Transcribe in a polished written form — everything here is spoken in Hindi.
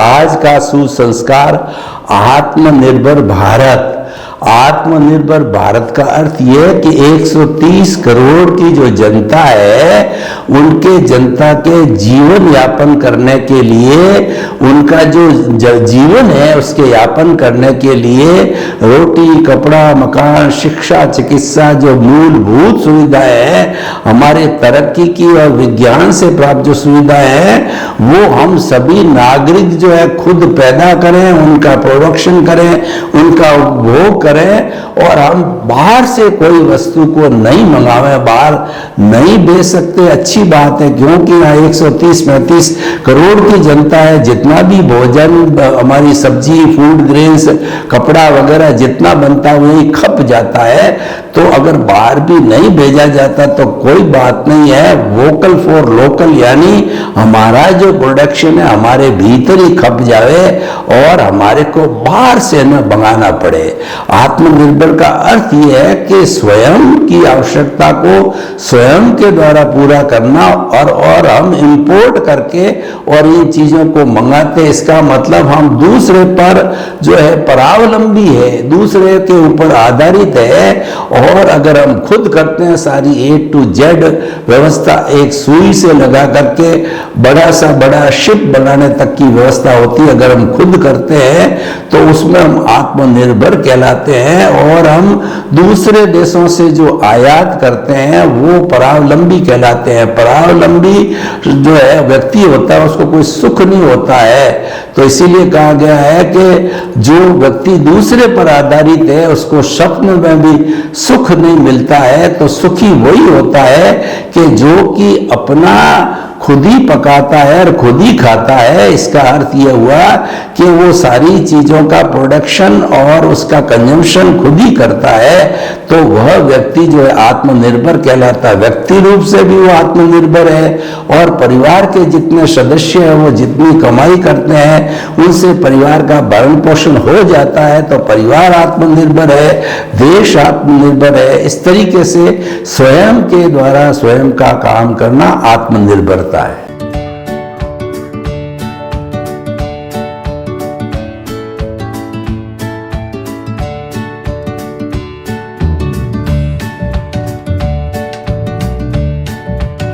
आज का सुसंस्कार आत्मनिर्भर भारत। आत्मनिर्भर भारत का अर्थ यह है कि 130 करोड़ की जो जनता है, उनके जनता के जीवन यापन करने के लिए, उनका जो जीवन है उसके यापन करने के लिए रोटी, कपड़ा, मकान, शिक्षा, चिकित्सा जो मूलभूत सुविधाएं हैं, हमारे तरक्की की और विज्ञान से प्राप्त जो सुविधाएं हैं, वो हम सभी नागरिक जो है खुद पैदा करें, उनका प्रोडक्शन करें, उनका उपभोग करें, और हम बाहर से कोई वस्तु को नहीं मंगावें, बाहर नहीं बेच सकते। अच्छी बात है, क्योंकि यहाँ 130-35 करोड़ की जनता है, जितना भी भोजन, हमारी सब्जी, फूड ग्रेन्स, कपड़ा वगैरह जितना बनता है वही खप जाता है। तो अगर बाहर भी नहीं भेजा जाता तो कोई बात नहीं है, वोकल फॉर लोकल, यानी हमारा जो प्रोडक्शन है हमारे भीतर ही खप जावे और हमारे को बाहर से न मंगाना पड़े। आत्मनिर्भर का अर्थ यह है कि स्वयं की आवश्यकता को स्वयं के द्वारा पूरा करना, और हम इंपोर्ट करके और इन चीजों को मंगाते, इसका मतलब हम दूसरे पर जो है परावलंबी है, दूसरे के ऊपर आधारित है। और अगर हम खुद करते हैं सारी A to Z व्यवस्था, एक सुई से लगा करके बड़ा सा बड़ा शिप बनाने तक की व्यवस्था होती है, अगर हम खुद करते हैं तो उसमें हम आत्मनिर्भर कहलाते हैं। और हम दूसरे देशों से जो आयात करते हैं वो परावलंबी कहलाते हैं। परावलंबी जो है व्यक्ति होता है, उसको कोई सुख नहीं होता है। तो इसीलिए कहा गया है कि जो व्यक्ति दूसरे पर आधारित है उसको स्वप्न में भी सुख नहीं मिलता है। तो सुखी वही होता है कि जो कि अपना खुद ही पकाता है और खुद ही खाता है। इसका अर्थ यह हुआ कि वो सारी चीजों का प्रोडक्शन और उसका कंजम्पशन खुद ही करता है। तो वह व्यक्ति जो है आत्मनिर्भर कहलाता है। व्यक्ति रूप से भी वो आत्मनिर्भर है, और परिवार के जितने सदस्य हैं वो जितनी कमाई करते हैं उनसे परिवार का भरण पोषण हो जाता है। तो परिवार आत्मनिर्भर है, देश आत्मनिर्भर है। इस तरीके से स्वयं के द्वारा स्वयं का काम करना आत्मनिर्भरता है।